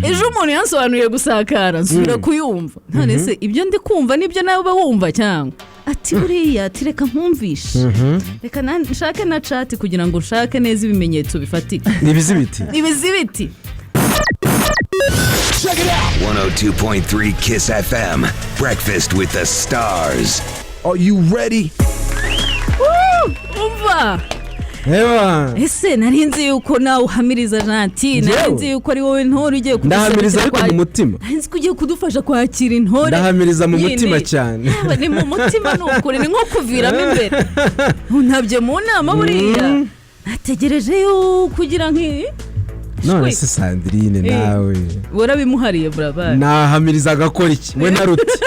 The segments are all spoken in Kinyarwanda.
ejo umuntu yansobanuriye gusakara nsubira kuyumva none se ibyo ndi kumva nibyo nawe uba wumva cyangwa ati buriya ati reka nkumvishe reka nshake na chat kugira ngo nshake neza ibimenyetso bifatika ibizibiti Check it out. 102.3 Kiss FM. Breakfast with the stars. Are you ready? umva Ewa. ese narinzi yuko nawe uhamiriza Janti narinzi yuko ari wowe ntore ugiye ndahamiriza ariko mu mutima narinzi ko ugiye kudufasha kwakira intore ndahamiriza mu mutima cyane ni mu mutima n'ukuri ni nko kuviramo imbere ntabye mu nama buriya nategereje yo kugira nki none se Sandrine nawe warabimuhariye Buravan nahamiriza agakora iki we naruti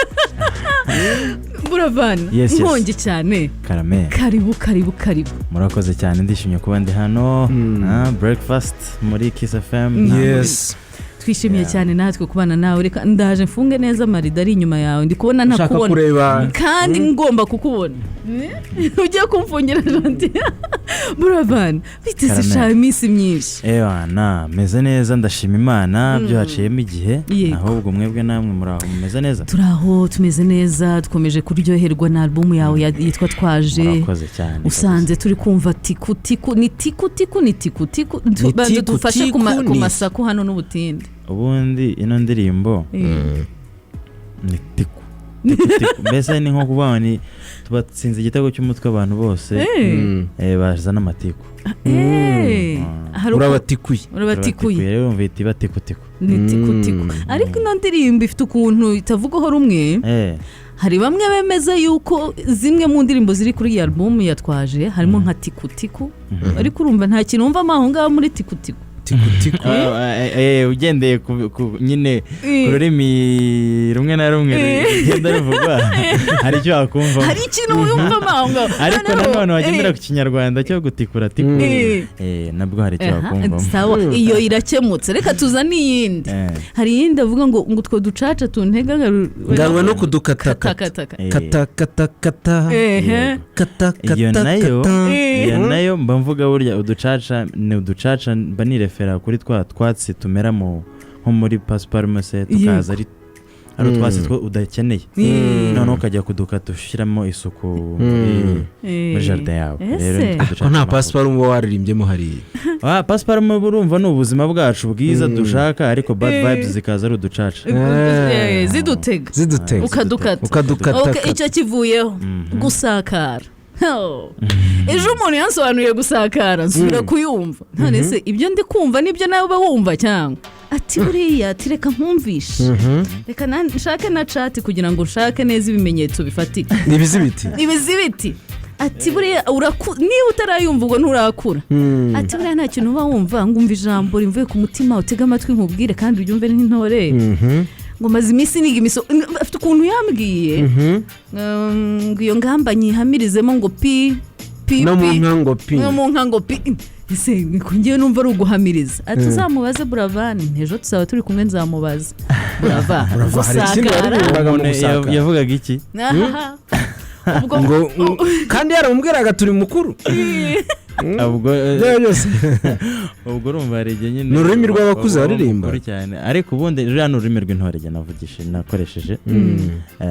Buravan nkonje cyane Karame karibu murakoze cyane ndishimye kuba ndi hano breakfast muri Kiss FM yes twishimiye cyane natwe kubana nawe reka ndaje mfunge neza marida ari inyuma yawe ndi kubona ntakubona kandi ngomba kukubona ugiye kumfungira Janti Buravan biteze cyane iminsi myinshi na meze neza ndashima Imana byo haciyemo igihe ahubwo mwebwe namwe muraho mumeze neza turaho tumeze neza dukomeje kuryoherwa na album yawe yitwa Twaje murakoze cyane usanze turi kumva tiku dufashe ku masako hano n'ubutinde ubundi ino ndirimbo ni tiku mbese ni nko kuvuga ni tubatsinze igitego cy'umutwe abantu bose bazana amatiku urabatikuye rero umva iti batiku ni tiku ariko ino ndirimbo ifite ukuntu itavugaho rumwe hari bamwe bemeza yuko zimwe mu ndirimbo ziri kuri iyi album yatwaje harimo nka tiku ariko urumva nta kintu umva amaho ngaho muri tiku ugendeye nyine ku rurimi rumwe na rumwe rugenda ruvugwa hari icyo wakumva hari ikintu wumva amaho ariko nanone wagendera ku kinyarwanda cyo gutikura tiku nabwo hari icyo wakumva sawa iyo irakemutse reka tuzane iyindi hari iyindi avuga ngo utwo ducaca tuntega ngarwa no kudukata iyo nayo mba mvuga burya uducaca ni uducaca mba nirefera kuri twatsi tumera nko muri pasiparume se tukaza ari utwatsi two udakeneye noneho ukajya kudukata ushyiramo isuku muri jardin yawe ko nta pasiparume uba waririmbyemo hariya pasiparume urumva ni ubuzima bwacu bwiza dushaka ariko bad vibes zikaza ari uducaca zidutega ukadukata icyo kivuyeho gusakara ejo umuntu yansobanuriye gusakara nsubira kuyumva none se ibyo ndi kumva nibyo nawe uba wumva cyangwa ati buriya ati reka nkumvishe reka nshake na chat kugira ngo nshake neza ibimenyetso bifatika ibizibiti ati buriya niba utarayumva ubwo nturakura ati buriya nta kintu uba wumva ngumva ijambo rimvuye ku mutima utega amatwi nkubwire kandi uryumve nk'intore ngo maze iminsi niga imiso afite ukuntu yambwiye ngo iyo ngamba nyihamirizemo ngo pi no mu nkango pi ese ngiye numva ari uguhamiriza ati uzamubaze Buravan ejo tuzaba turi kumwe nzamubaza Buravan yavugaga iki kandi yaramubwiraga turi mukuru ubwo urumva hari igihe nyine ni ururimi rw'abakuze baririmba cyane ariko ubundi ruriya ni ururimi rw'intore navugishije nakoresheje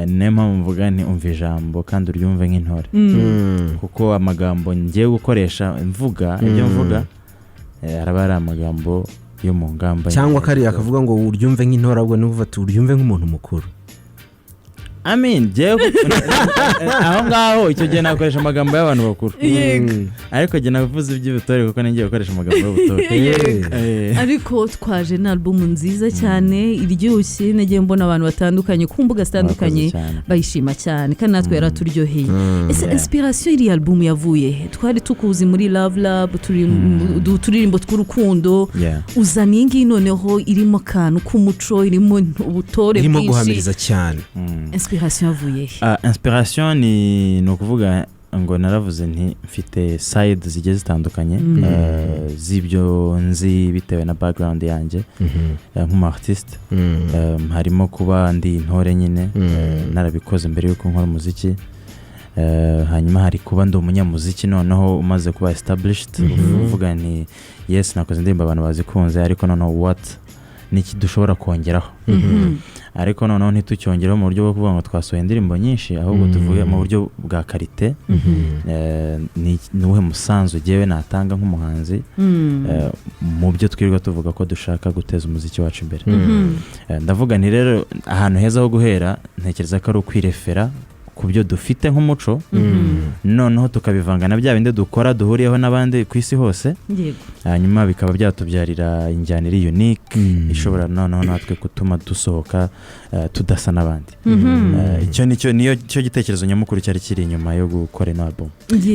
niyo mpamvu mvuga ni umva ijambo kandi uryumve nk'intore kuko amagambo ngiye gukoresha mvuga ibyo mvuga araba ari amagambo yo mu ngamba cyangwa kariya akavuga ngo uryumve nk'intore ahubwo n'uvuga ati uryumve nk'umuntu mukuru aho ngaho icyo gihe nakoresha amagambo y'abantu bakuru ariko gihe navuze iby'ubutore kuko ngiye gukoresha amagambo y'ubutore ariko Twaje ni album nziza cyane iryoshye nagiye mbona abantu batandukanye ku mbuga zitandukanye bayishima cyane kandi natwe yaraturyoheye ese inspiration iri album yavuye twari tukuzi muri Love Lab turirimbo tw'urukundo uzaniye ngi noneho irimo kantu k'umuco irimo ubutore irimo guhamiriza cyane inspiration yavuye inspiration ni ukuvuga ngo naravuze nti mfite side zigiye zitandukanye z'ibyo nzi bitewe na background yanjye nk'umu artiste harimo kuba ndi intore nyine narabikoze mbere yuko nkora umuziki hanyuma hari kuba ndi umunyamuziki noneho umaze kuba established uvuga nti yes nakoze indirimbo abantu bazikunze ariko noneho what niki dushobora kongeraho ariko noneho ntitucyongeraho mu buryo bwo kuvuga ngo twasohoye indirimbo nyinshi ahubwo tuvuge mu buryo bwa karite ni uwuhe musanzu ugewe natanga nk'umuhanzi mu byo twirirwa tuvuga ko dushaka guteza umuziki wacu imbere ndavuga nti rero ahantu heza ho guhera ntekereza ko ari ukwirefera ku byo dufite nk'umuco noneho tukabivanga na bya bindi dukora duhuriyeho n'abandi ku isi hose hanyuma bikaba byatubyarira injyana iri unique ishobora noneho natwe gutuma dusohoka tudasa n'abandi icyo niyo cyo gitekerezo nyamukuru cyari kiri inyuma yo gukora ino album.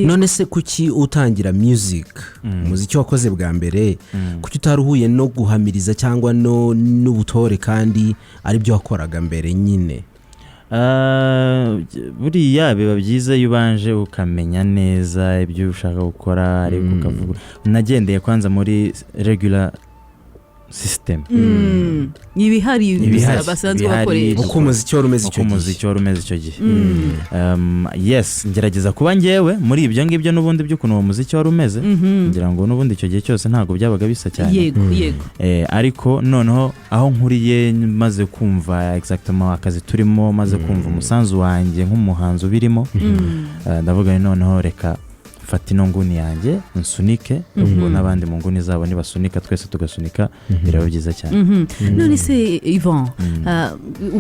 None se kuki utangira music umuziki wakoze bwa mbere kuki utaruhuye no guhamiriza cyangwa n'ubutore kandi ari byo wakoraga mbere nyine? Buriya biba byiza iyo ubanje ukamenya neza ibyo ushaka gukora ariko ukavuga nagendeye kwanza muri regular system ibihari basanzwe bakoresha uko umuziki wari umeze icyo gihe yes ngerageza kuba ngewe muri ibyo ngibyo n'ubundi by'ukuntu uwo muziki wari umeze ngira ngo n'ubundi icyo gihe cyose ntabwo byabaga bisa cyane yego ariko noneho aho nkuriye maze kumva exactement akazi turimo maze kumva umusanzu wanjye nk'umuhanzi ubirimo ndavuga noneho reka fata ino nguni yanjye nsunike ubwo n'abandi mu nguni zabo nibasunika twese tugasunika biraba byiza cyane. None se Yvan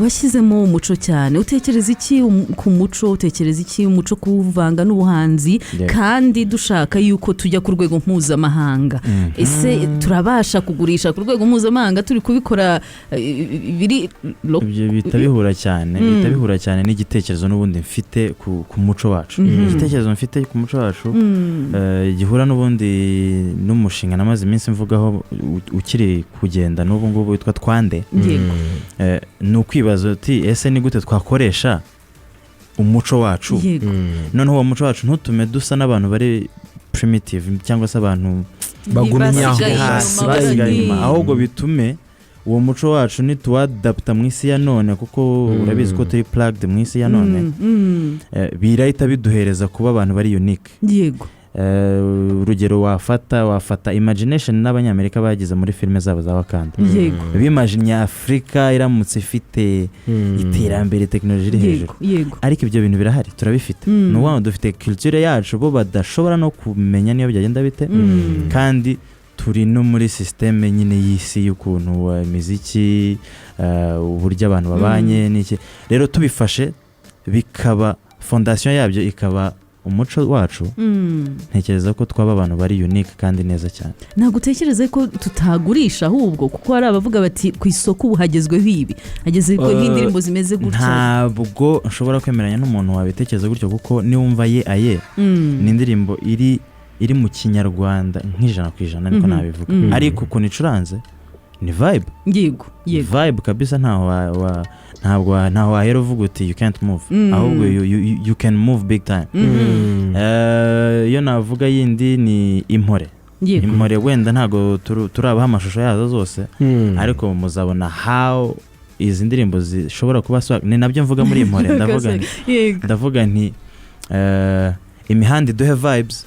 washyizemo umuco cyane utekereza iki ku muco utekereza iki umuco kuvanga n'ubuhanzi kandi dushaka yuko tujya ku rwego mpuzamahanga ese turabasha kugurisha ku rwego mpuzamahanga turi kubikora biri bitabihura cyane n'igitekerezo n'ubundi mfite ku muco wacu igitekerezo mfite ku muco wacu gihura n'ubundi n'umushinga namaze iminsi mvugaho ukiri kugenda n'ubu ngubu witwa Twande ni ukwibaza uti ese ni gute twakoresha umuco wacu noneho uwo muco wacu ntutume dusa n'abantu bari primitive cyangwa se abantu bagumya hasi ahubwo bitume uwo muco wacu nituwadapta mu isi ya none kuko urabizi ko turi plugged mu isi ya none birahita biduhereza kuba abantu bari unique. Yego urugero wafata imagination n'abanyamerika bagize muri filime zabo za Wakanda bimagine Afrika iramutse ifite iterambere technology iri hejuru ariko ibyo bintu birahari turabifite n'uwo dufite culture yacu bo badashobora no kumenya niyo byagenda bite kandi turi no muri systeme nyine y'isi y'ukuntu imiziki uburyo abantu babanye n'iki rero tubifashe bikaba fondation yabyo ikaba umuco wacu ntekereza ko twaba abantu bari unique kandi neza cyane. Ntabwo utekereza ko tutagurisha ahubwo kuko hari abavuga bati ku isoko ubu hagezweho ibi hagezweho indirimbo zimeze gutyo ntabwo nshobora kwemeranya n'umuntu wabitekereza gutyo kuko niwumva ye ni indirimbo iri mu kinyarwanda nk'ijana niko nabivuga ariko ukuntu icuranze ni vibe vibe kabisa ntabwo wahera uvuga uti you can't move ahubwo you can move big time. Iyo navuga yindi ni impore wenda ntabwo turabaha amashusho yazo zose ariko muzabona how izi ndirimbo zishobora kuba ni nabyo mvuga muri impore ndavuga nti imihanda iduhe vibes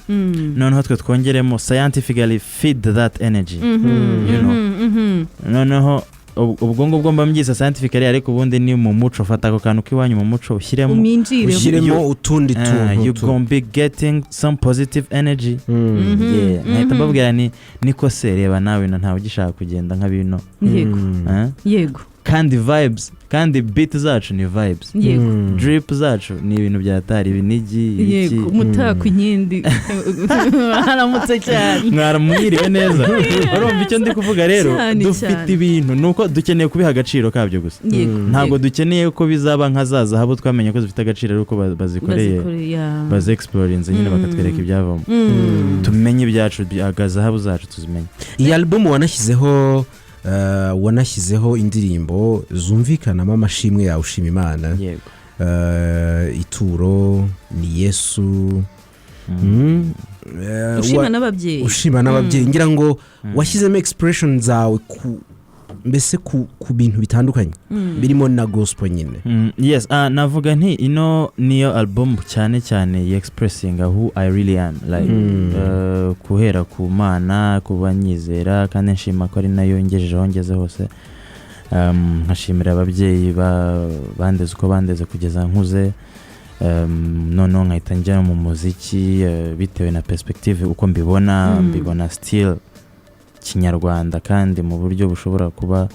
noneho twe twongeremo scientifically feed that energy noneho ubwongo bwo mbyisa scientifically ariko ubundi ni mu muco fata ako kantu k'iwanyu mu muco ushyiremo utundi tuntu you gonna be getting some positive energy nahita mbabwira niko se reba nawe ntawe ugishaka kugenda nka bino yego kandi vibes kandi beat zacu ni vibes drip zacu ni ibintu byatari ibinigi yego umutako inkindi haramutse cyane mwaramwiriwe neza urumva icyo ndi kuvuga rero dufite ibintu nuko dukeneye kubiha agaciro kabyo gusa ntabwo dukeneye ko bizaba nka za zahabu twamenye ko zifite agaciro ariko bazikoreye baze explorinze nyine bakatwereka ibyavamo tumenye ibyacu zahabu zacu tuzimenye. Iyi album wanashyizeho indirimbo zumvikanamo amashimwe yawe ushima Imana ituro ni Yesu ushima n'ababyeyi ngira ngo washyizemo expression zawe mbese ku bintu bitandukanye birimo na gospel nyine. Yes navuga nti ino niyo album cyane cyane expressing who I really am like kuhera ku Mana kubanyizera kandi nshima ko ari nayo ngejejeho ngeze hose nkashimira ababyeyi bandeze uko bandeze kugeza nkuze, noneho nkahita njya mu muziki bitewe na perspective uko mbibona still kinyarwanda kandi mu buryo bushobora kuba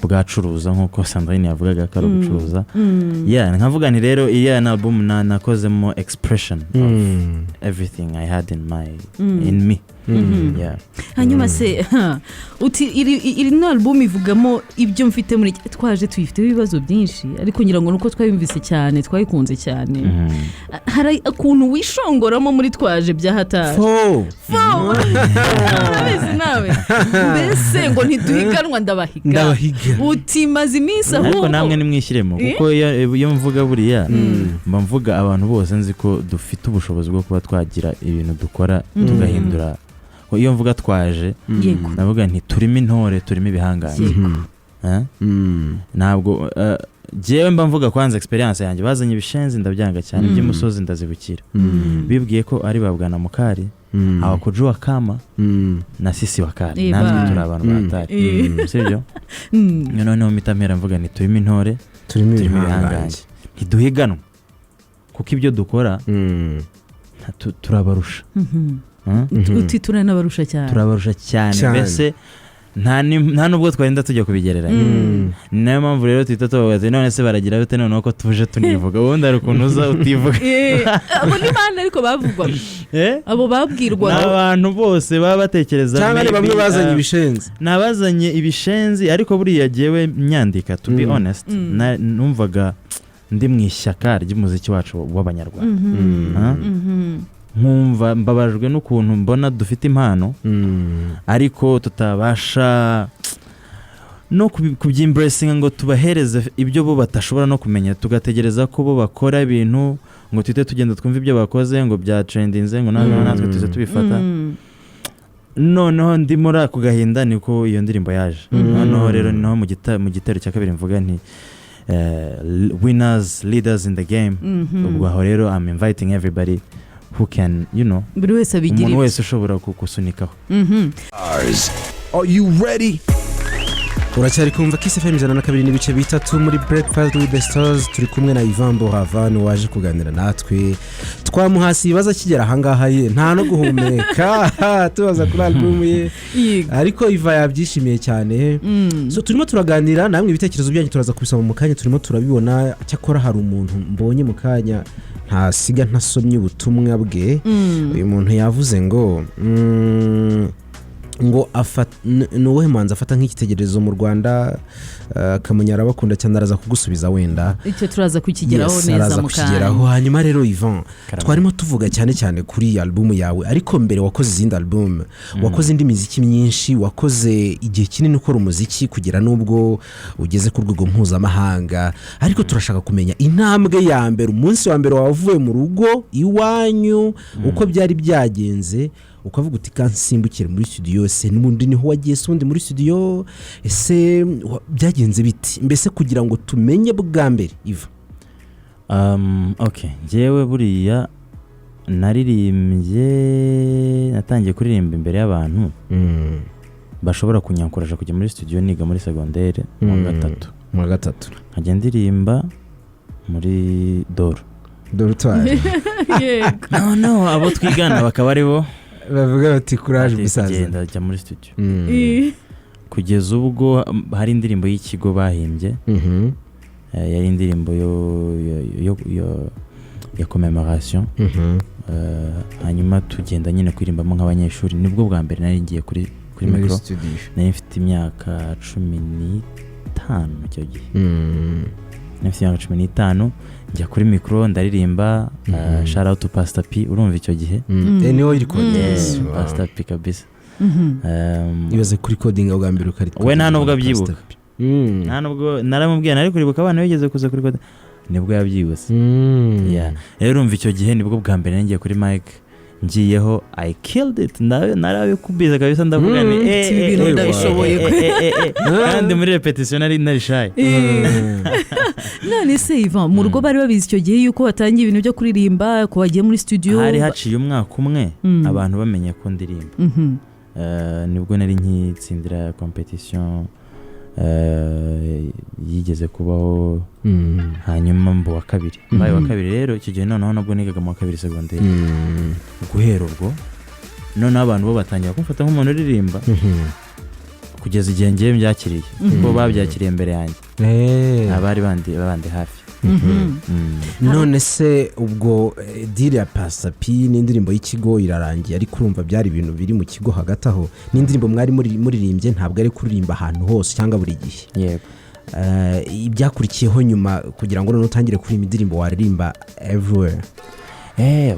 bwacuruza nk'uko Sandrine yavugaga ko ari ugucuruza. Nkavuga nti rero iya album nakozemo expression of everything I had in me. Hanyuma se uti iri album ivugamo ibyo mfite muri twaje tuyifite ibibazo byinshi ariko ngira ngo nuko twayumvise cyane twayikunze cyane. Hari akuntu wishongoramo muri twaje byahatari nawe mbese ngo ntiduhiganwa ndabahiga uti maze iminsi ahubwo ariko namwe nimwishyiremo kuko iyo mvuga buriya mba mvuga abantu bose nzi ko dufite ubushobozi bwo kuba twagira ibintu dukora tugahindura. Iyo mvuga twaje navuga nti turimo intore turimo ibihanganye. Ntabwo jewe mba mvuga kwanza experience yanjye bazanye ibishenzi ndabyanga cyane by'umusozi ndazibukira bibwiye ko ari babwana mukari abakujuwa kama na sisi wakari natwe turi abantu batari sibyo. Noneho mitamera mvuga nti turimo intore turimo ibihanganye ntiduhiganwa kuko ibyo dukora turabarusha. uti turanabarusha cyane mbese nta nubwo twarinda tujya kubigereranya. Niyo mpamvu rero tuhita tubabaza ati none se baragira bite noneho ko tuje tunivuga ubundi ari ukuntu uza utivuga. Abo ni bana ariko bavugwaga abo babwirwaga abantu bose baba batekereza cyangwa ari bamwe bazanye ibishenzi nabazanye ibishenzi ariko buriya jewe myandika to be honest numvaga ndi mu ishyaka ry'umuziki wacu w'abanyarwanda. Nkumva mbabajwe n'ukuntu mbona dufite impano ariko tutabasha no kubyimbracinga ngo tubahereze ibyo bo batashobora no kumenya, tugategereza ko bo bakora ibintu ngo twite tugenda twumva ibyo bakoze ngo bya trendinze ngo natwe tuze tubifata. Noneho ndi muri ako gahinda niko iyo ndirimbo yaje. Noneho rero naho mu gitero cya kabiri mvuga nti winners leaders in the game. Ubwo aho rero I'm inviting everybody who can, buri wese abigira umuntu wese ushobora kukusunikaho. Are you ready? Uracyari kumva Kiss FM 102.3 muri Breakfast with the Stars. Turi kumwe na Ivan Boravan waje kuganira natwe, twamuhasi ibibazo kigera ahangaha ye nta no guhumeka tubaza kuri album ye ariko Iva yabyishimiye cyane. So turimo turaganira namwe ibitekerezo byanyu turaza kubisoma mu kanya, turimo turabibona. Cyakora hari umuntu mbonye mu kanya ntasiga ntasomye ubutumwa bwe. Uyu muntu yavuze ngo nuwe manza afata nk'ikitegererezo mu Rwanda Kamunyara bakunda cyane araza kugusubiza wenda icyo turaza kukigeraho neza mu kanya. Hanyuma rero Ivan twarimo tuvuga cyane kuri album yawe ariko mbere wakoze izindi album, wakoze indi muziki myinshi, wakoze igihe kinini ukora umuziki kugera nubwo ugeze ku rwego mpuzamahanga. Ariko turashaka kumenya intambwe ya mbere, umunsi wa mbere wavuye mu rugo iwanyu uko byari byagenze ukavuga uti kansimbukire muri studio se n'ubundi niho wagiye sundi muri studio ese byagenze biti mbese kugira ngo tumenye bwa mbere Iva. Okay, jewe buriya naririmbye natangiye kuririmba imbere y'abantu bashobora kunyankoraje kujya muri studio niga muri secondaire mu gatatu nkajya ndirimba muri dortoir. No abo twigana bakaba ari bo bavuga bati courage musaza ngenda jya muri studio. Kugeza ubwo hari indirimbo y'ikigo bahimbye yari indirimbo ya commemoration. Hanyuma tugenda nyine kwirimbamo nk'abanyeshuri. Nibwo bwa mbere nari ngiye kuri micro, nari mfite imyaka 15 icyo gihe. Nafite imyaka 15 njya kuri micro ndaririmba. Shout out to Pastor P, urumva icyo gihe niho iri coding Pastor P kabisa. Ibaze kuri coding bwa mbere ukari we nta nubwo abyibuka. Nta nubwo naramubwiye nari kuribuka abana bigeze kuza kuri coding nibwo yabyibuse. Rero urumva icyo gihe nibwo bwa mbere ngiye kuri mic ngiyeho I killed it. Narabikubiza kabisa ndavuga ni ibintu ndabishoboye kandi muri repetition nari shy. None se Ivan mu rugo bari babizi icyo gihe yuko batangiye ibintu byo kuririmba ko bagiye muri studio? Hari haciye umwaka umwe abantu bamenye ko ndirimba. Nibwo nari nkitsindira competition yigeze kubaho hanyuma mbu wa kabiri mbaye wa kabiri rero icyo gihe noneho nabwo nigaga mu wa kabiri segonderi guhera ubwo none abantu bo batangira kumfata nk'umuntu uririmba kugeza igihe ngiye mbyakiriye kuko babyakiriye mbere yanjye abari bandi hafi none se ubwo diri ya pasapi n'indirimbo y'ikigo irarangiye ariko urumva byari ibintu biri mu kigo hagati aho n'indirimbo mwari muririmbye ntabwo ari kuririmba ahantu hose cyangwa buri gihe yego ibyakurikiyeho nyuma kugira ngo noneho utangire kuririmba indirimbo waririmba everywhere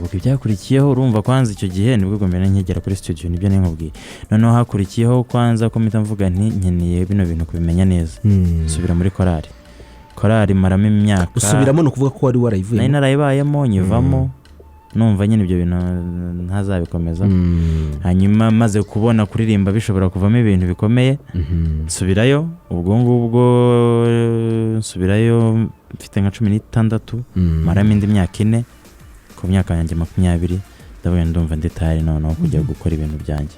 ubwo ibyakurikiyeho urumva kwanza icyo gihe nibwo gomera nkigera kuri studio nibyo nkubwiye noneho hakurikiyeho kwanza ko mpita mvuga nti nkeneye bino bintu kubimenya neza subira muri korali maramo imyaka usubiramo no kuvuga ko wari warayivuye nari narayibayemo nyivamo numva nyine ibyo bintu ntazabikomeza hanyuma maze kubona kuririmba bishobora kuvamo ibintu bikomeye nsubirayo ubwo ngubwo nsubirayo mfite nka 16 maramo indi myaka 4 ku myaka yanjye 20 ndavuga ndumva nditari noneho kujya gukora ibintu byanjye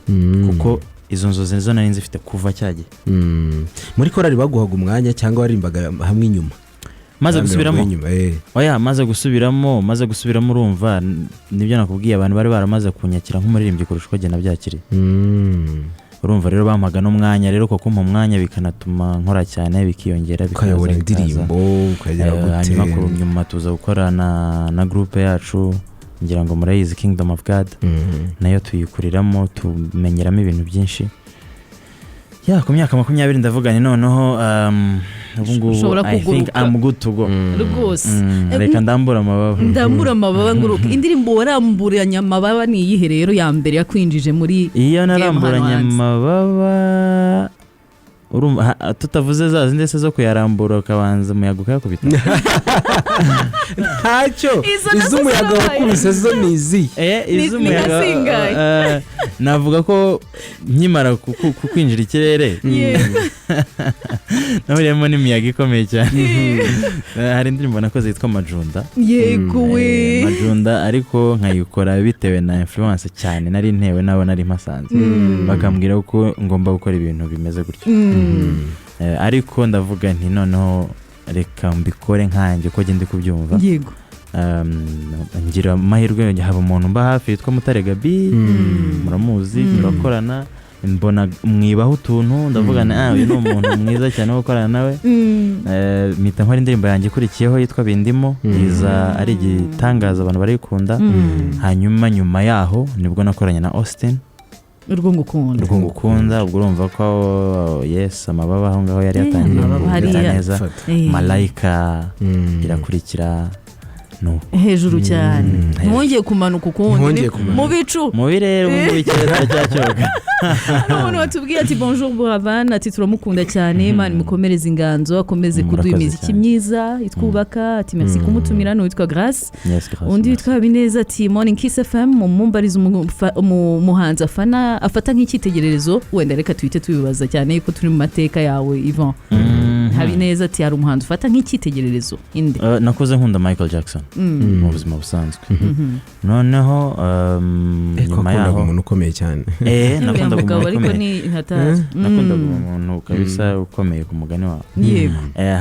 kuko izo nzozi zo nari nzifite kuva cyagiye muri korali baguhaga umwanya cyangwa warimbaga hamwe inyuma maze gusubiramo maze gusubiramo urumva nibyo nakubwiye abantu bari baramaze kunyakira nk'umuririmbyi kurusha uko gena byakiriye urumva rero bampaga n'umwanya rero ko kumpa umwanya bikanatuma nkora cyane bikiyongera bikayobora indirimbo ukagera gute hanyuma ku nyuma tuza gukorana na groupe yacu ngira ngo murayizi Kingdom of God nayo tuyikuriramo tumenyeramo ibintu byinshi ku myaka 20 ndavuga ni noneho ubungubu I think I'm good to go rwose reka ndambura amababa nguruka indirimbo waramburanya amababa ni iyihe rero ya mbere yakwinjije muri iyo naramburanya amababa urumva tutavuze za zindi se zo kuyarambura ukabanza umuyaga ukakubita ntacyo izumuyaga wakubise zo nizi izumuyaga navuga ko nkimara kwinjira ikirere nahuriyemo n'imiyaga ikomeye cyane hari indirimbo nakoze yitwa Majunda yego we Majunda ariko nkayikora bitewe na influence cyane nari ntewe nabo nari mpasanze bakambwira ko ngomba gukora ibintu bimeze gutyo ariko ndavuga nti noneho reka mbikore nkanjye ko ndi kubyumva yego ngira amahirwe haba umuntu mba hafi yitwa Mutare Gabi muramuzi turakorana mbona mwibaho utuntu ndavuga uyu ni umuntu mwiza cyane wo gukorana nawe mpita nkora indirimbo yanjye ikurikiyeho yitwa Bindimo iza ari igitangaza abantu barayikunda hanyuma nyuma yaho nibwo nakoranye na Austin urwo ngukunda ubwo urumva ko amababa aho ngaho yari yatangiye neza Malaika irakurikira hejuru cyane mwongeye kumanuka ukundi mu bicu mu birere mu bikera cyacyoga none watubwiye ati bonjour Buravan ati turamukunda cyane Imana imukomereze inganzo akomeze kuduha imiziki myiza itwubaka ati merci kumutumira no witwa Grace undi witwa Bineza ati Morning Kiss FM mumbariza umuhanzi afata nk'icyitegererezo wenda reka twite tubibaza cyane ko turi mu mateka yawe Ivan Habineza ati hari umuhanzi ufata nk'icyitegererezo indi nakoze nkunda Michael Jackson mu buzima busanzwe noneho nyuma yaho umuntu ukomeye cyane nakunda nakunda umuntu kabisa ukomeye ku mugani wawe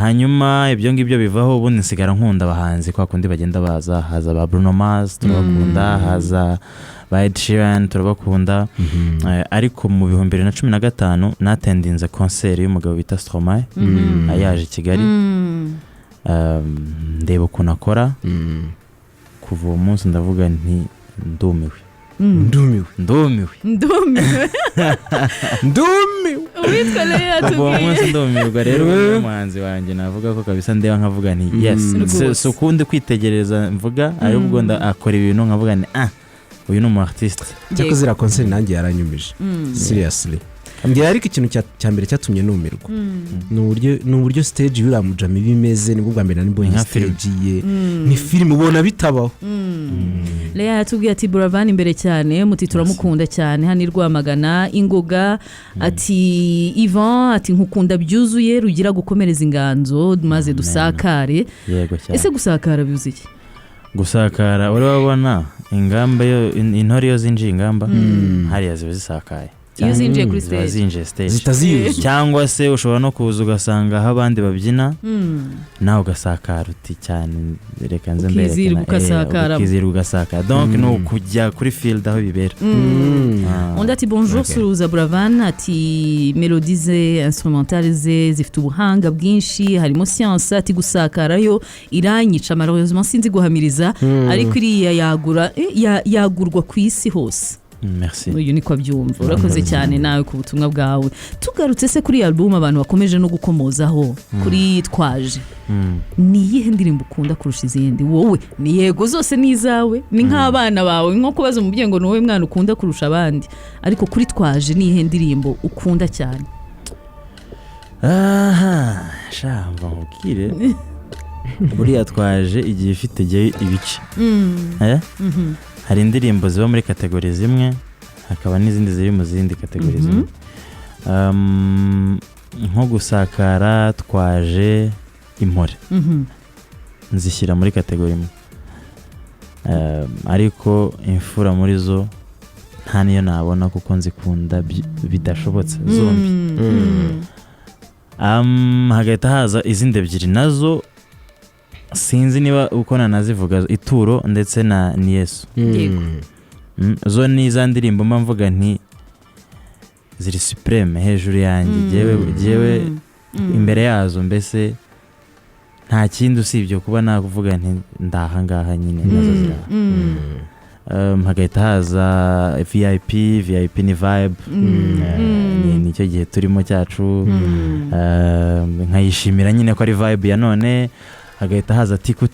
hanyuma ibyo ngibyo bivaho ubundi nsigara nkunda abahanzi kwa kundi bagenda baza haza ba Bruno Mars turabakunda haza ba Ed Sheeran turabakunda ariko mu 2015 natendinze concert y'umugabo bita Stromae ayaje i Kigali ndeba ukuntu akora kuva uwo munsi ndavuga nti ndumiwe witwa Leya tugiye uwo munsi ndumirwa rero umuhanzi wanjye navuga ko kabisa ndeba nkavuga nti yes so kundi kwitegereza mvuga ari ubwo akora ibintu nkavuga nti uyu ni umu artiste cyako zira concert nanjye yaranyumije seriously ambwira ariko ikintu cya mbere cyatumye numirwa ni uburyo stage yuramujama bimeze nibwo bwa mbere nibonye stage ye ni film ubona bitabaho Leya yatubwiye ati Buravan imbere cyane muti turamukunda cyane hani Rwamagana Ingoga ati Ivan ati nkukunda byuzuye rugira gukomereza inganzo maze dusakare ese gusakara byuzuye gusakara uri wabona ingamba yo intore yo zinjiye ingamba hariya ziba zisakaye iyo zinjiye kuri stage zinjiye stage zitaziyuzuye cyangwa se ushobora no kuza ugasanga aho abandi babyina nawe ugasakara uti cyane reka nze mbere ukizirwa ugasakara donc no kujya kuri field aho bibera. undi ati bonjour Suruza Buravan ati melodies ze instrumentales ze zifite ubuhanga bwinshi harimo science ati gusakara yo iranyica malheureusement sinzi guhamiriza ariko iriya yagurwa ku isi hose. Merci. Uyu niko abyumva urakoze cyane nawe ku butumwa bwawe. Tugarutse se kuri album abantu bakomeje no gukomozaho kuri twaje ni iyihe ndirimbo ukunda kurusha izindi wowe? Ni yego zose ni izawe ni nk'abana bawe nko kubaza umubyeyi ngo ni wowe mwana ukunda kurusha abandi ariko kuri twaje ni iyihe ndirimbo ukunda cyane? Shamba mubwire buriya twaje igihe ifite ibice hari indirimbo ziba muri kategori zimwe hakaba n'izindi ziri mu zindi kategori zimwe. Nko gusakara twaje impore nzishyira muri kategori imwe ariko imfura muri zo nta niyo nabona kuko nzikunda bidashobotse zombi. Hagahita haza izindi ebyiri nazo sinzi niba uko nanazivuga ituro ndetse na ni Yesu. Zo ni za ndirimbo mba mvuga nti ziri supreme hejuru yanjye jewe imbere yazo mbese nta kindi usibye kuba nakuvuga nti ndaha ngaha nyine nazo zira. Hagahita haza VIP ni vibe nicyo gihe turimo cyacu nkayishimira nyine ko ari vibe ya none. Hagahita haza tiku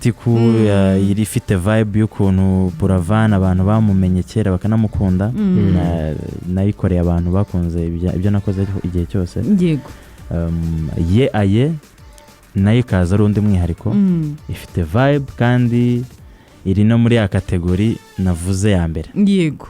iri ifite vibe y'ukuntu Buravan abantu bamumenye kera bakanamukunda nayikoreye abantu bakunze ibyo nakoze igihe cyose. Yego. Aye nayo ikaza ari undi mwihariko ifite vibe kandi iri no muri ya kategori navuze ya mbere. Yego.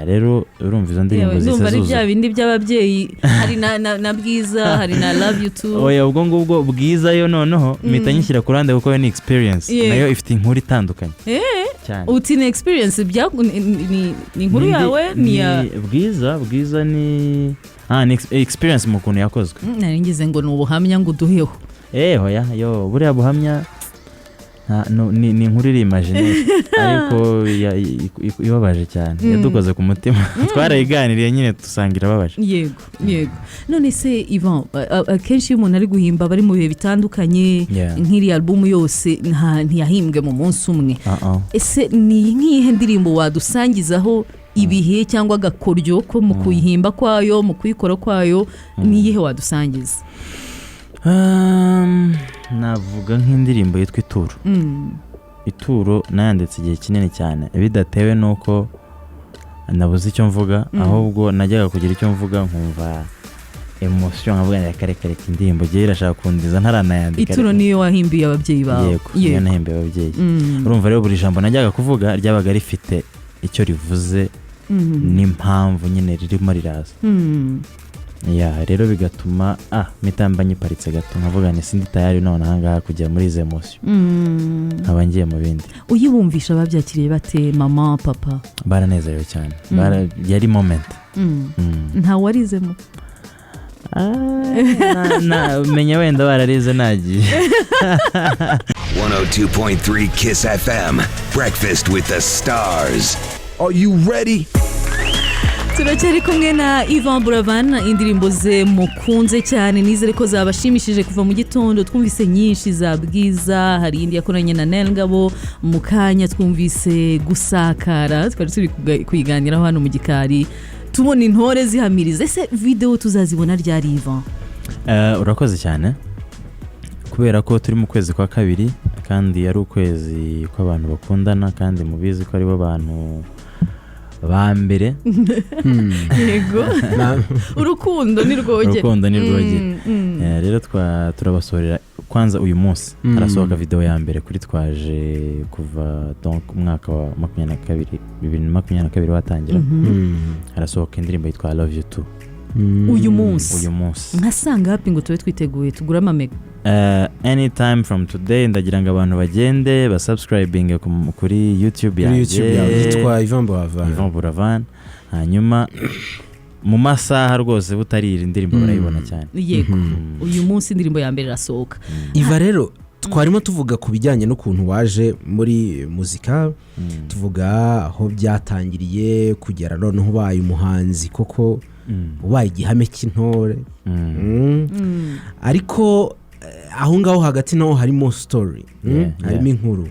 Rero urumva izo ndirimbo zisazuza ari bya bindi by'ababyeyi hari na bwiza hari na love you too. Oya ubwo ngubwo bwiza yo noneho mpita nyishyira ku ruhande kuko ni experience nayo ifite inkuru itandukanye cyane. Uti ni experience ni inkuru yawe ni ya bwiza ni experience mu kuntu yakozwe. Nari ngize ngo ni ubuhamya ngo uduheho. Hoya yo buriya buhamya ni inkuru iri imagine ariko ibabaje cyane yadukoze ku mutima twarayiganiriye nyine dusangira babaje. Yego none se Ivan akenshi iyo umuntu ari guhimba bari mu bihe bitandukanye nk'iri album yose ntiyahimbwe mu munsi umwe ese ni nk'ihe ndirimbo wadusangizaho ibihe cyangwa agakoryo ko mu kuyihimba kwayo mu kuyikora kwayo ni iyihe wadusangiza? Navuga nk'indirimbo yitwa ituro nayanditse igihe kinini cyane bidatewe nuko nabuze icyo mvuga ahubwo najyaga kugira icyo mvuga nkumva emotion nkavuga reka indirimbo giye irashaka kundiza ntaranayandika. Ituro niyo wahimbiye ababyeyi bawe? Yego niyo nahimbiye ababyeyi. Urumva rero buri jambo najyaga kuvuga ryabaga rifite icyo rivuze n'impamvu nyine ririmo riraza. Rero bigatuma mitamba nyiparitse gato nkavuga ni sindi tayari none ahangaha kujya muri izo emotion nkaba ngiye mu bindi. Uyibumvisha babyakiriye bate mama papa? Baranezerewe cyane yari moment nta warizemo menya wenda bararize nagiye. 102.3 Kiss FM Breakfast with the Stars. Are you ready? Turacyari kumwe na Ivan Buravan indirimbo ze mukunze cyane nizere ko zabashimishije kuva mu gitondo twumvise nyinshi za bwiza hari indi yakoranye na Nelngabo mu kanya twumvise gusakara twari turi kuyiganiraho hano mu gikari tubona intore zihamiriza. Ese video tuzazibona ryari Ivan? Urakoze cyane kubera ko turi mu kwezi kwa kabiri kandi ari ukwezi kw'abantu bakundana kandi mubizi ko ari bo bantu ba mbere. Yego urukundo ni rwoge. Rero turabasorera kwanza uyu munsi harasohoka video ya mbere kuri twaje kuva donc umwaka wa 2022 watangira harasohoka indirimbo yitwa love you too uyu munsi nkasanga happy ngo tube twiteguye tugura amamega. Anytime from today ndagira ngo abantu bagende basubscribing kuri YouTube yanjye yitwa Ivan Buravan hanyuma mu masaha rwose butarira indirimbo barayibona cyane. Yego uyu munsi indirimbo ya mbere irasohoka. Iva rero twarimo tuvuga ku bijyanye n'ukuntu waje muri muzika, tuvuga aho byatangiriye kugera noneho ubaye umuhanzi koko, ubaye igihame cy'intore, ariko aho ngaho hagati naho harimo story, harimo inkuru.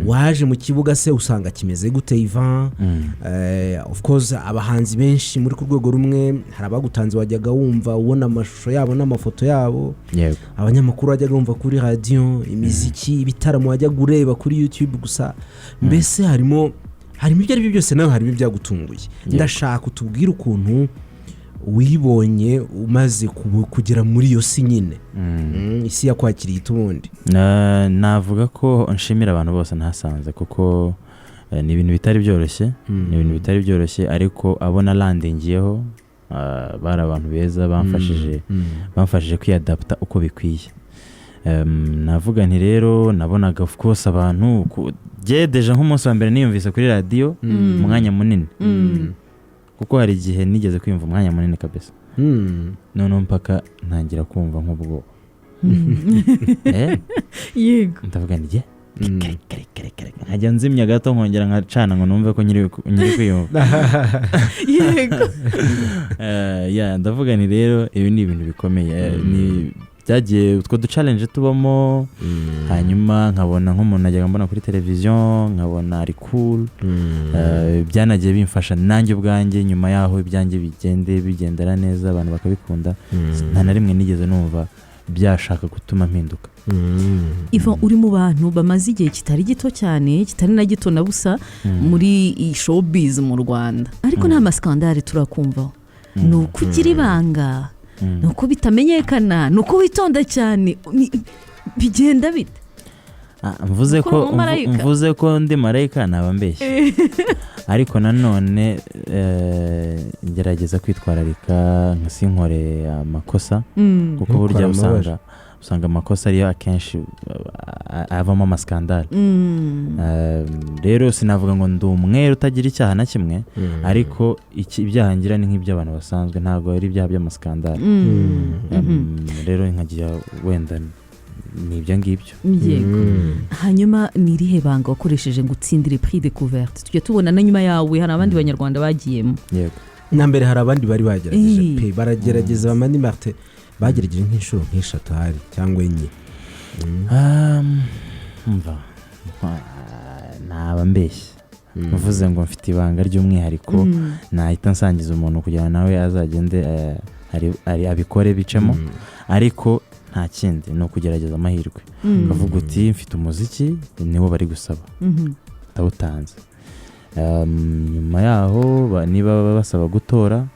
Waje mu kibuga se usanga kimeze gute Ivan? Of course abahanzi benshi muri ku rwego rumwe, hari abagutanze wajyaga wumva ubona amashusho yabo n'amafoto yabo, abanyamakuru wajyaga wumva kuri radio, imiziki, ibitaramo wajyaga ureba kuri YouTube gusa. Mbese harimo ibyo ari byo byose, nawe harimo ibyagutunguye. Ndashaka utubwire ukuntu wibonye umaze kugera muri iyo si nyine, isi yakwakiriye ubundi. Navuga ko nshimira abantu bose nahasanze, kuko ni ibintu bitari byoroshye, ariko abona landingiyeho bari abantu beza bamfashije kwiyadapta uko bikwiye. Navuga nti rero nabonaga of course abantu deja nk'umunsi wa mbere niyumvise kuri radio umwanya munini, kuko hari igihe nigeze kwiyumva umwanya munini kabisa, none mpaka ntangira kumva nk'ubwo yego ndavuga nige kare nkajya nzimya gato nkongera nkacana ngo numve ko nyiri kwiyumva. Yego ndavuga ni rero ibi ni ibintu bikomeye, ni byagiye utwo duchallenge tubamo, hanyuma nkabona nk'umuntu najyaga mbona kuri televiziyo nkabona ari cool, byanagiye bimfasha nanjye ubwanjye nyuma yaho ibyanjye bigendera neza, abantu bakabikunda, nta na rimwe nigeze numva byashaka gutuma mpinduka. Ivan, uri mu bantu bamaze igihe kitari gito cyane, kitari na gito na busa muri showbiz mu Rwanda, ariko nta maskandale turakumvaho. Ni ukugira ibanga, nuko bitamenyekana, nuko witonda cyane, bigenda bite? Mvuze ko ndi marayika naba mbeshye, ariko nanone ngerageza kwitwararika nkasinkore amakosa, kuko burya usanga amakosa ariyo akenshi avamo amaskandale. Rero sinavuga ngo ndi umwe utagira icyaha na kimwe, ariko ibyaha ngira ni nk'iby'abantu basanzwe, ntabwo ari ibyaha by'amaskandale. Rero nkagira wenda ni ibyo ngibyo. Yego. Hanyuma ni irihe banga wakoresheje ngo utsindire prix découverte? Tujye tubona na nyuma yawe hari abandi banyarwanda bagiyemo. Yego. Na mbere hari abandi bari bagerageje pe, baragerageza Mani Martin bagerageje nk'inshuro nk'eshatu hari cyangwa enye. Naba mbeshye uvuze ngo mfite ibanga ry'umwihariko, nahita nsangiza umuntu kugira ngo nawe azagende abikore bicemo, ariko nta kindi ni ukugerageza amahirwe. Bavuga uti mfite umuziki niwo bari gusaba, ndawutanze. Nyuma yaho niba basaba gutora,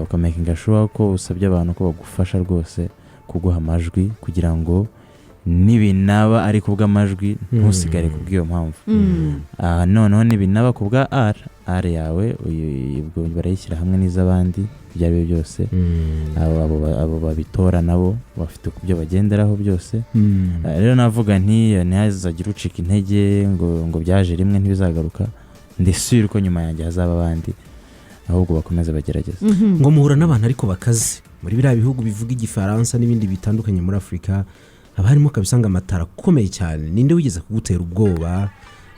ukamakinga sure ko usabye abantu ko bagufasha rwose kuguha amajwi, kugira ngo nibinaba ari kubw'amajwi ntusigare kubw'iyo mpamvu. Noneho nibinaba kubwa R yawe ubwo barayishyira hamwe n'iz'abandi, ibyo ari byo byose abo babitora nabo bafite kubyo bagenderaho byose. Rero navuga nti ntihazagira ucika intege ngo byaje rimwe ntibizagaruka, ndisubira ko nyuma yanjye hazaba abandi, ahubwo bakomeze bagerageza. Ngo muhura n'abantu ariko bakaze muri biriya bihugu bivuga igifaransa n'ibindi bitandukanye muri Afurika, haba harimo kabisanga amatara akomeye cyane. Ninde wigeze kugutera ubwoba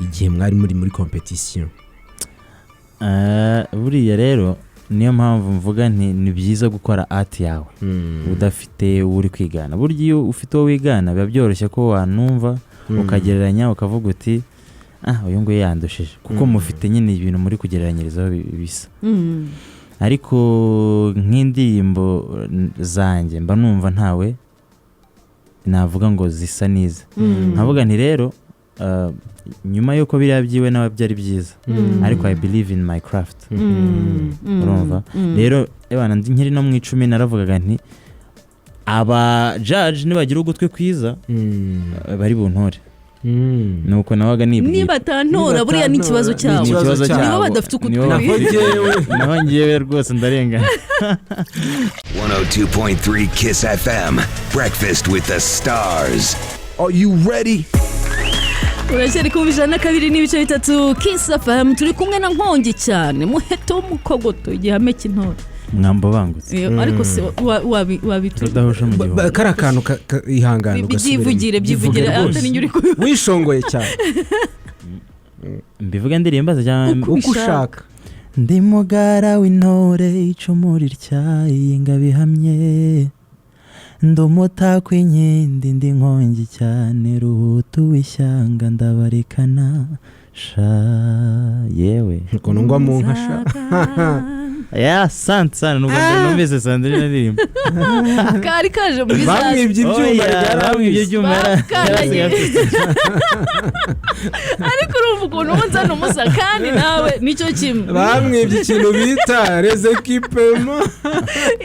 igihe mwari muri competition? Buriya rero niyo mpamvu mvuga nti ni byiza gukora art yawe udafite uri kwigana. Burya iyo ufite uwo wigana biba byoroshye ko wanumva ukagereranya ukavuga uti uyu nguyu yandushije, kuko mufite nyine ibintu muri kugereranyirizaho bisa. Ariko nk'indirimbo zanjye mba numva ntawe navuga ngo zisa niza. Nkavuga nti rero nyuma yuko biriya byiwe nawe byari byiza, ariko I believe in my craft. Urumva rero ebana nkiri no mu 10 naravugaga nti aba judge nibagira ugutwe kwiza bari buntore. Nuko nawaga niba tantora buriya ni kibazo cyabo, niba badafite ukutwe naho ngiye rwose ndarenga. 102.3 Kiss FM, breakfast with the stars. Are you ready? Urasheri kumvisha na 2.3 Kiss FM, turi kumwe na Nkongi cyane muheto mukogoto igihame cy'intore. mwambo bangutse ariko se tudahusha mu gihugu kara kantu ihangana byivugire atari nyuri wishongoye cyane mbivuga ndirimbaza cyane uko ushaka ndi mugara w'intore icumura ityaye ngabihamye ndumutako inkindi ndi nkongi cyane ruhutu w'ishyanga ndabarikana sha yewe ukuntu ngwa mu nka sha ya sana nubwo numvise Sandrine aririmba kari kaje mu bamwibye ibyuma ariko urumva ukuntu unzana umusa kandi nawe nicyo kimwe bamwibye ikintu bita rezekipema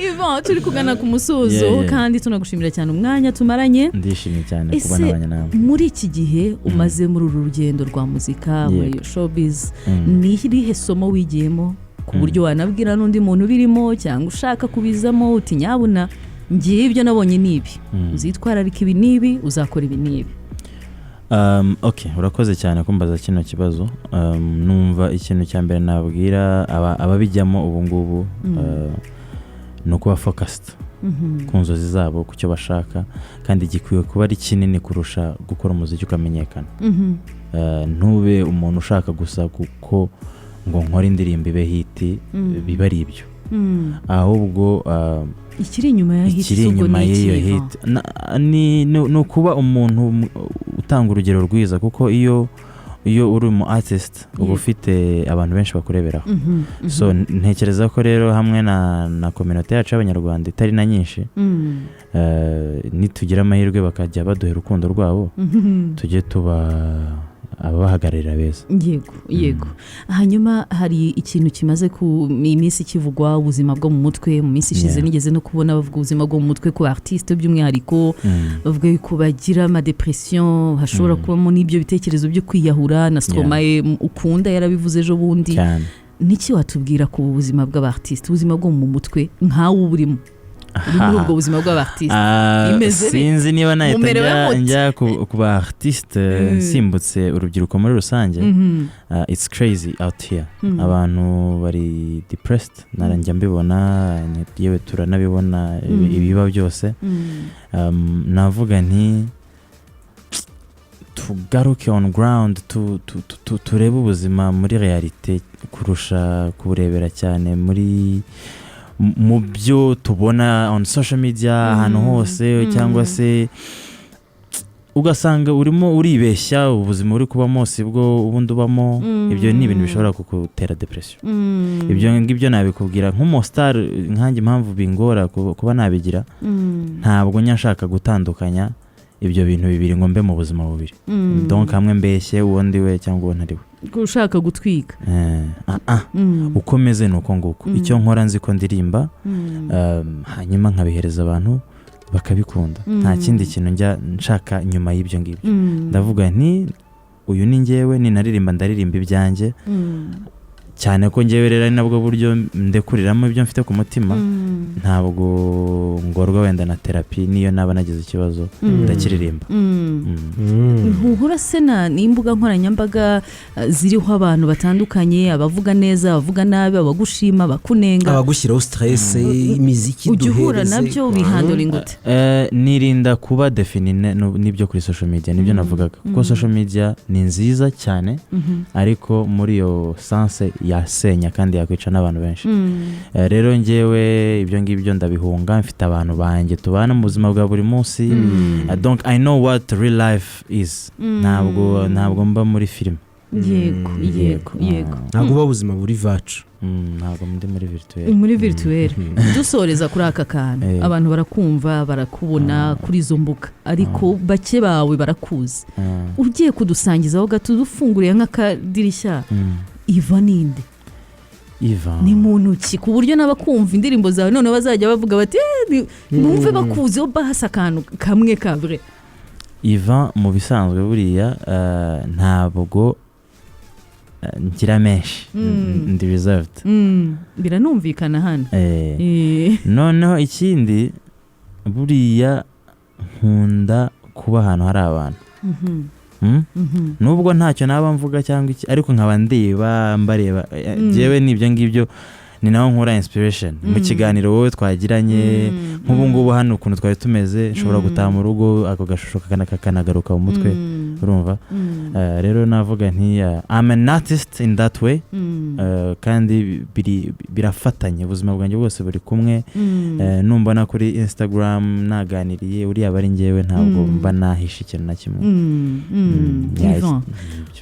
Ivan turi kugana ku musozo kandi tunagushimira cyane umwanya tumaranye ndishimye cyane kuba nabanye nawe muri iki gihe umaze muri uru rugendo rwa muzika muri showbiz ni irihe somo wigiyemo ku buryo wanabwira n'undi muntu birimo cyangwa ushaka kubizamo uti nyabuna ngiye ibyo nabonye nibi uzitwararika ibi nibi uzakora ibi nibi okay urakoze cyane kumbaza kino kibazo numva ikintu cya mbere nabwira ababijyamo ubu ngubu no kuba focused ku nzozi zabo ku cyo bashaka kandi gikwiye kuba ari kinini kurusha gukora umuziki ukamenyekana ntube umuntu ushaka gusa kuko ngo nkore indirimbo ibe hiti biba ari ibyo ahubwo ikiri inyuma ya hiti ni ukuba umuntu utanga urugero rwiza kuko iyo uri mu artist uba ufite abantu benshi bakureberaho so ntekereza ko rero hamwe na community yacu y'abanyarwanda itari na nyinshi nitugira amahirwe bakajya baduha urukundo rwabo tujye tuba abahagararira beza yego hanyuma hari ikintu kimaze ku iminsi kivugwa ubuzima bwo mu mutwe mu minsi ishize nigeze no kubona bavuga ubuzima bwo mu mutwe ku artiste by'umwihariko bavuga ko bagira ama depression hashobora kubamo n'ibyo bitekerezo byo kwiyahura na stromae ukunda yarabivuze ejo bundi niki watubwira ku buzima bw'abartiste ubuzima bwo mu mutwe nkawe uburimo muri ubwo buzima bw'abartiste sinzi niba nahita njya ku ba-artiste nsimbutse urubyiruko muri rusange it's crazy out here abantu bari depressed naranjya mbibona yewe turanabibona ibiba byose navuga nti tugaruke on ground turebe ubuzima muri realite kurusha kuburebera cyane muri mu byo tubona on social media ahantu hose cyangwa se ugasanga urimo uribeshya ubuzima uri kubamo sibwo ubundi ubamo ibyo ni ibintu bishobora kugutera depression ibyo ngibyo nabikubwira nk'umustar nkanjye impamvu bingora kuba nabigira ntabwo nyashaka gutandukanya ibyo bintu bibiri ngo mbe mu buzima bubiri donc hamwe mbeshye uwundi we cyangwa uwo ntari we ushaka gutwika ukomeze nuko nguko icyo nkora nzi ko ndirimba hanyuma nkabihereza abantu bakabikunda nta kindi kintu njya nshaka nyuma y'ibyo ngibyo ndavuga nti uyu ni njyewe ni naririmba ndaririmba ibyanjye cyane ko njyewe rero ari nabwo buryo ndekuriramo ibyo mfite ku mutima ntabwo ngorwa wenda na terapi niyo naba nagize ikibazo ndakiririmba ntuhura sena n'imbuga nkoranyambaga ziriho abantu batandukanye abavuga neza abavuga nabi abagushima abakunenga abagushyiraho stress imiziki duhereze ujya uhura nabyo bihandura ingute nirinda kuba define n'ibyo kuri social media nibyo navugaga kuko social media ni nziza cyane ariko muri iyo sense yasenya kandi yakwica n'abantu benshi rero njyewe ibyo ngibyo ndabihunga mfite abantu banjye tubana mu buzima bwa buri munsi donc I know what real life is ntabwo mba muri film yego ntabwo uba ubuzima buri vacu ntabwo ndi muri virtuel dusoreza kuri aka kantu abantu barakumva barakubona kuri izo mbuga ariko bake bawe barakuzi ugiye kudusangizaho gato dufunguriye nk'akadirishya Iva ninde ni muntu ki ku buryo n'abakumva indirimbo zawe none bazajya bavuga bati numve bakuzeho bahasa akantu kamwe ka vrai Iva mu bisanzwe buriya ntabwo ngira menshi ndi reserved biranumvikana hano noneho ikindi buriya nkunda kuba ahantu hari abantu nubwo ntacyo naba mvuga cyangwa iki ariko nkaba ndeba mbareba jewe nibyo ngibyo ni naho nkura inspiration mu kiganiro wowe twagiranye nk'ubu ngubu hano ukuntu twari tumeze nshobora gutaha mu rugo ako gashusho kakanagaruka mu mutwe urumva rero navuga nti I'm an artist in that way kandi birafatanye ubuzima bwanjye bwose buri kumwe numbona kuri Instagram naganiriye uriya bari ngewe ntabwo mba nahisha ikintu na kimwe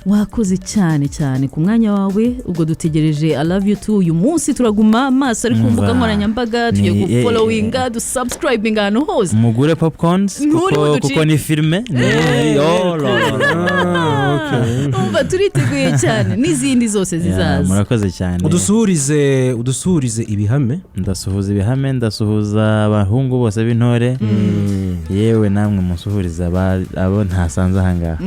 wakoze cyane cyane ku mwanya wawe ubwo dutegereje I love you too uyu munsi turaguma amaso ari ku mbuga nkoranyambaga tugiye gufollowinga dusubscribinga ahantu hose mugure popcorns kuko ni filme umva turiteguye cyane n'izindi zose zizaza murakoze cyane udusuhurize ibihame ndasuhuza ibihame ndasuhuza abahungu bose b'intore yewe namwe musuhuriza abo ntasanze ahangaha